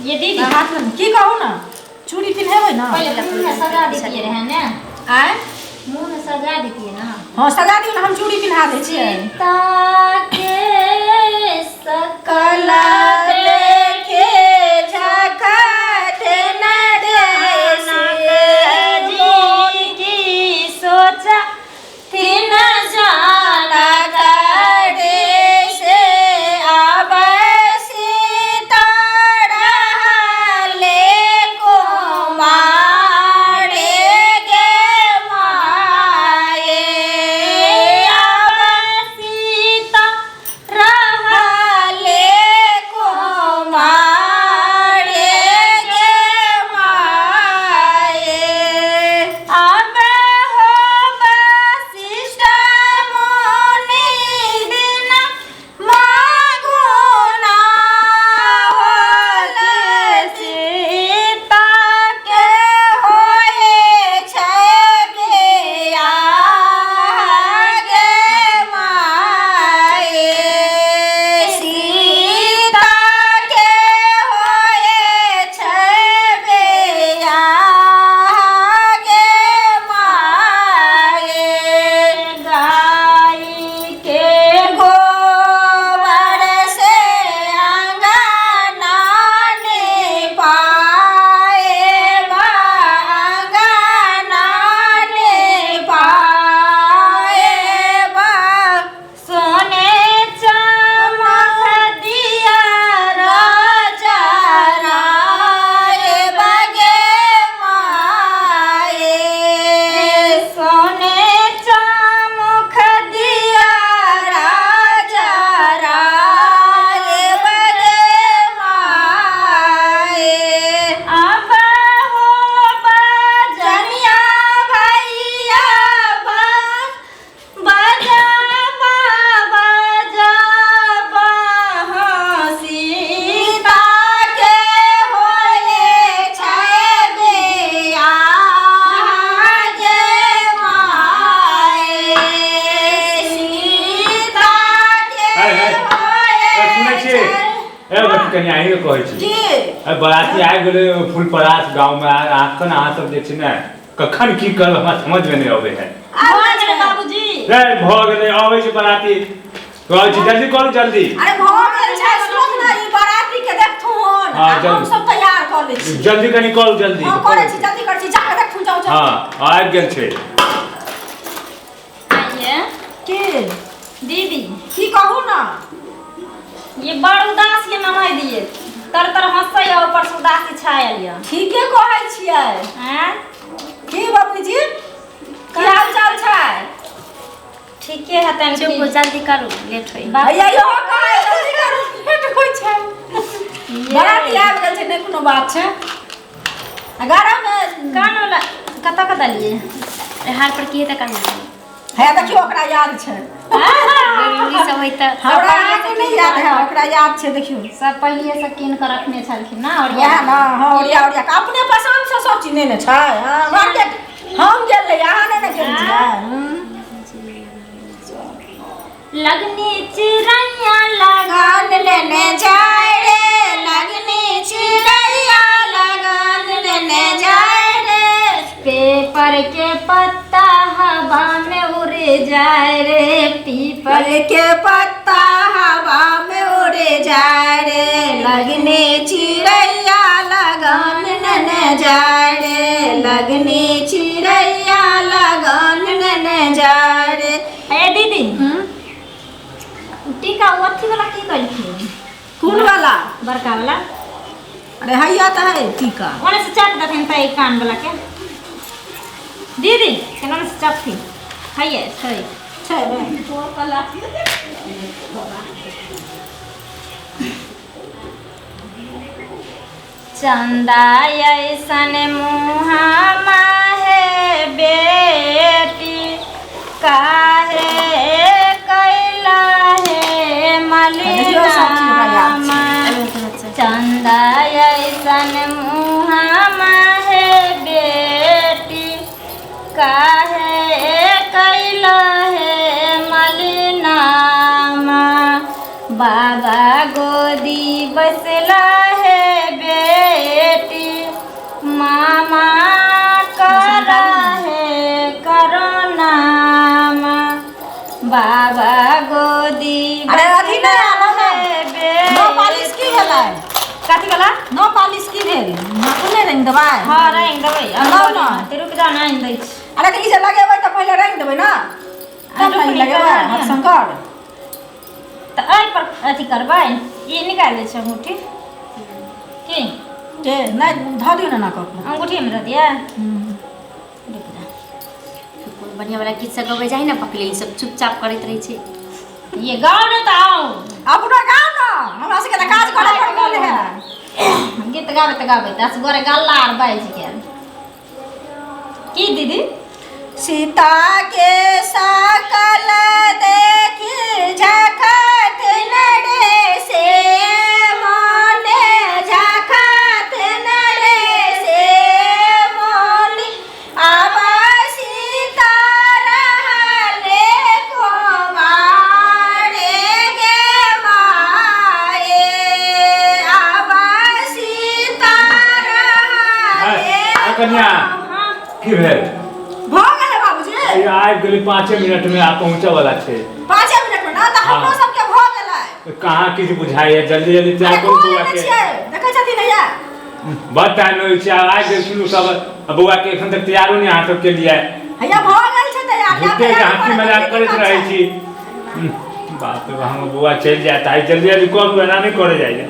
ये दीदी हाथ में की कहू ना चूड़ी पिन्हेबै ना पहले मुंह में सजा देतिए रहे ना आय मुंह में सजा देतिए ना हां सजा दियो ना हम चूड़ी पिन्हा दै छियै ताके सकल देखे झखटे न जी की सोचा थी न जाना करे से आबसी तारा ले को मारे गे माए सीता रहले को मारे गे माए अब हो वशिष्ठ मुनि दिन मागुना होले सीता के होए छै बिया गे माए सीता के होए छै बिया गे माए गाई के गोबर से अंगना निपाए अंगना निपाए सोने चमक दिया राजा राय बगे माए सोने चमक दिया राजा राय बगे माए अब हो जनिया भैया बजा सीता के होए छै बिया गे माए सीता के सुनै छी कनि आइए कहै छी जी बराती आबि गेलै फूल परास गाँवमे अखन अहाँ सब जे छै ने कखन की करब हमरा समझमे नहि अबै है बाबूजी भऽ गेलै अबै छै बराती कहै छी जल्दी करू जल्दी अरे भऽ गेल छै सुन ना ई बाराती के देखथुन हाँ, हम सब तैयार कर लै छी जल्दी कनि करू जल्दी हां करै छी जल्दी करै छी जाके देखथुन जाओ हाँ आबि गेल छै आइए की दीदी की कहू ना ये बड़ उदास के नमाय दिए तर तर हंसै है ऊपर से उदासी छायल है ठीके कहै छियै हैं की बाबूजी की हाल चाल छै ठीके है तन चुप जल्दी करू लेट होई भैया यो कहै जल्दी करू लेट होइ छै बाराती आबि गेल छै नहि कोनो बात छै 11 में कान वाला कता लिए हार पर की त करना है देखियो ओकरा याद छै जरूरी सब होई त हमरा आके नहीं याद है ओकरा याद छै देखियो सब पहले से कीन कर रखने छलखिन ना और या ना हां ओरिया अपने पसंद से सब चीज नहीं ने छै हां मार्केट हम गेल रही अहाँ नहीं ने गेल छियै लगनी चिड़ैया लगन लेने जाए रे लगनी चिड़ैया लगन लेने जाए रे पेपर के पत्ता हवा में उड़ जाए रे पीपर पल के पत्ता हवा में उड़ जाए रे लगने चिड़ैया लगन लेने जाए रे लगने चिड़ैया लगन लेने जाए रे ए दीदी टीका अथी वाला की कलखिन कौन वाला बड़का वाला अरे हैया तो है टीका ओने से चाट देथिन त कान वाला के दीदी केना से चाटथिन हैये छै छै रे चंदा ऐसन मुहा माहे बेटी काहे कैला है मलिना चंदा ऐसन मुहा माहे बेटी काहे कैला है मलिना बाबा गोदी बसला है काथी कला नो पालिश की भेल नाखून नहीं रंग दबाई हाँ रंग देबै लाओ ना। ते रुक जा ना दै छी अरे तो इसे लगेबै तो पहले रंग देबै ना तब नहीं लगेबै हाथ शंकर त एहि पर अथी करबै ई निकाल दै छै अंगूठी की के नहीं धो दियो ना कप अंगूठी में रह दिया बढ़िया वाला गीत सब गबै जाइ ना पकले ई सब चुपचाप करैत रहै छै ये गाँव न त आओ अपना गाँव ना हमरा से के काज करे पड़ल है गीत गाबे दस गोरे गल्ला आर बाजि गेल की दीदी सीता के सकल देखी झखत नरे से मोले झखत नरे से मोली अब सीता रहले कुमारे गे माए अब सीता रहले कन्या की भेल भ गेलै बाबूजी आबि गेली 5 मिनट में आप पहुंचे वाला छे 5 मिनट में ना त हमरो हाँ। सबके भ गेलै कहाँ किछु बुझाइए जल्दी जल्दी तैयार करू बौआ के देखै छथिन हैया बहुत टाइम होइ छै आबि गेलखिन सब बौआ के एखन तक तैयारो नहीं अहाँ सबके लिए हैया भ गेल छै तैयार झूठे के हंसी मजाक करैत रहै छी बाप रे हम बौआ चलि जाता है जल्दी जल्दी करू एना नहीं करे जाइए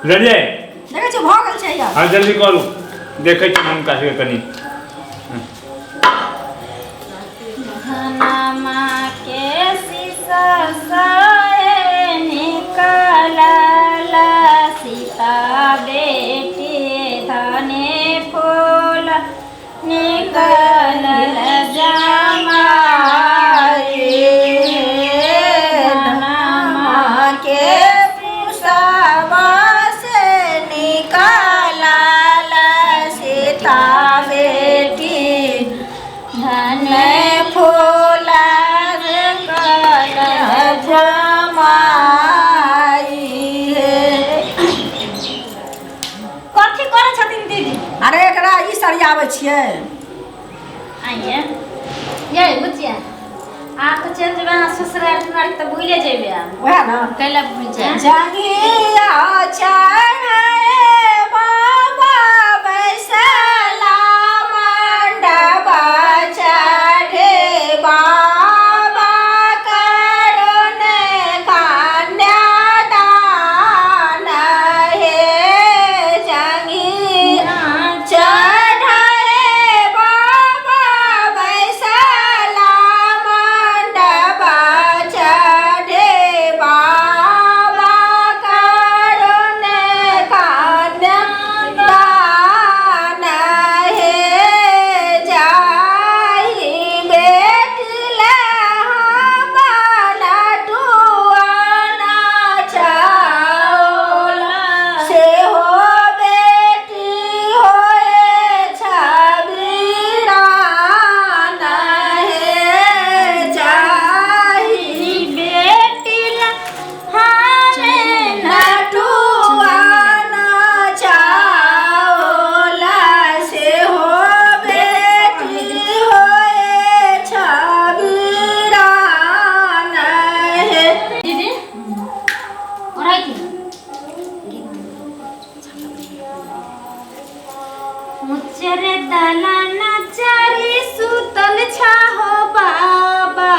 बुझलिए देखै छी भ गेल छै हैया हाँ जल्दी करू देखै छी हुनका सबके कनी धनमा के शीशा से निकलला सीता बेटी धने फूल निकलल जमाई धनमा के पुसवा से निकलला सीता बेटी धन फूल जमाई कथी करे छथिन दीदी अरे एकरा ई सरियाबै छियै आइए ये बुचिया आप तो चल जेबे ससुराल तुम्हारे तो भूले जेबे ओहे ना कैला भूल जा जगिया चढ़े बाबा बैसला मंडपा चढ़े बाबा करुणे कन्यादान हे जगिया चढ़े बाबा बैसला मंडपा चढ़े बाबा करुणे कन्यादान हे जाहि बेटले हमर लडुआना चाउर सेहो बेटी होए छबिरान हे जाहि बेटी हमे नटुआना चाउर सेहो बेटी होए छबिरान हे दीदी और आई थी मुचरे दलाना चारी सुतल छाहो बाबा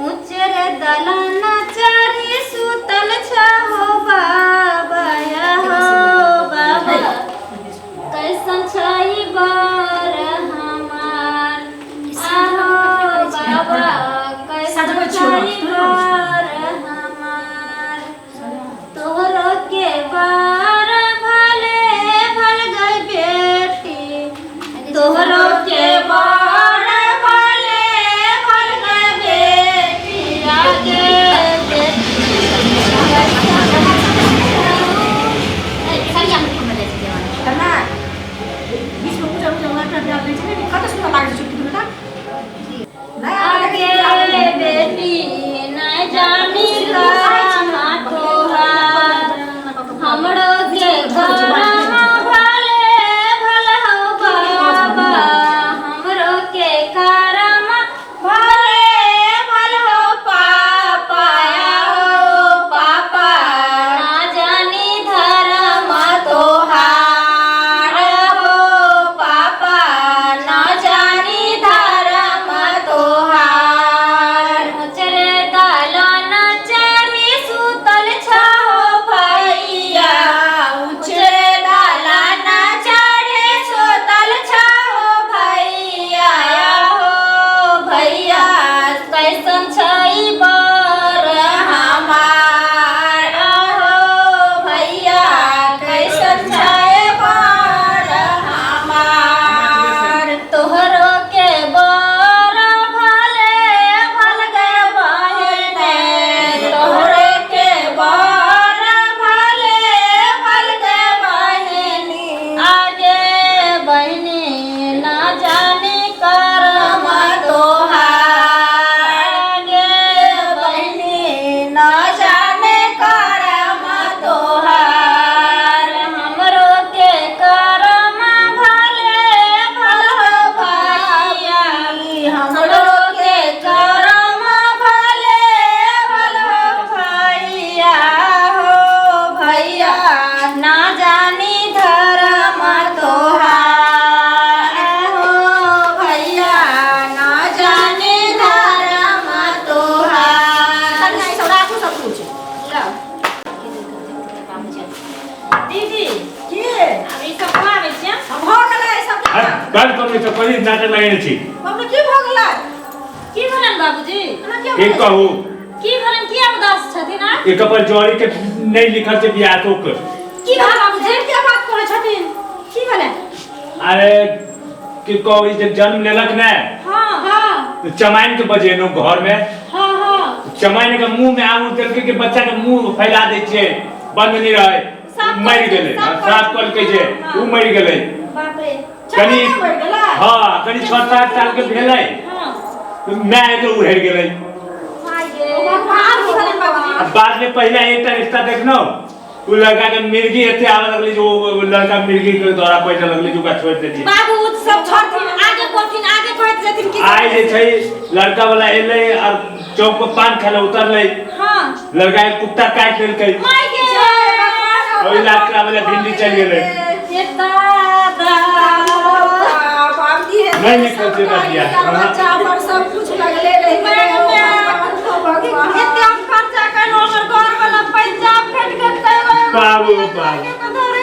मुचरे दलाना चारी सुतल छाहो बाबा या हो बाबा कैसन छाई बर हमार आहो बाबा कैसन छाई बर हमार तोहरो के बार भले भल गई बेटी तोहरो के बार भले भल गई बेटी आगे में तो कोई नाटक लगे छी हमने की भ गेलै की भलन बाबूजी एना के एक कहू की भलन किया उदास छथिन आ एक पर जोड़ी के नहीं लिखल छै बियाह तो कर की भलन बाबूजी क्या बात करे छथिन की भलन अरे कि कहू ई जब जन्म लेलक ने हां हां तो चमाइन के बजेनो घर में हां हां चमाइन के मुंह में आंगूर देल के बच्चा के मुंह फैला दै छियै बंद नहीं रहे मर गेलै साफ कल के जे उ मर गेलै बाप रे कनी मर गेलै हां कनी 6-7 साल के भेलै हां मैं के उहर गेलै हाय गे भगवान की भलन बाबूजी अब बाद में पहले एक रिश्ता देखनो उ लड़का के मिर्गी एते आवे लगली जो लड़का मिर्गी के द्वारा पैसा लगली जो का छोड़ देली बाबू सब छोड़थिन आगे कहथिन आगे कहत जथिन की आइ जे छै लड़का वाला एलै और चौक पर पान खाले उतरलै हां लड़का के कुत्ता काट लेलकै माय गे ओइ लाकड़ा वाला भिंडी चल गेलै ये दादा बाबूजी नहीं निकल से बतिया बच्चा पर सब कुछ लगले रह गेलै भगवान एते हम खर्चा करनो हमर घर वाला पैसा फेट के बाबू बाबू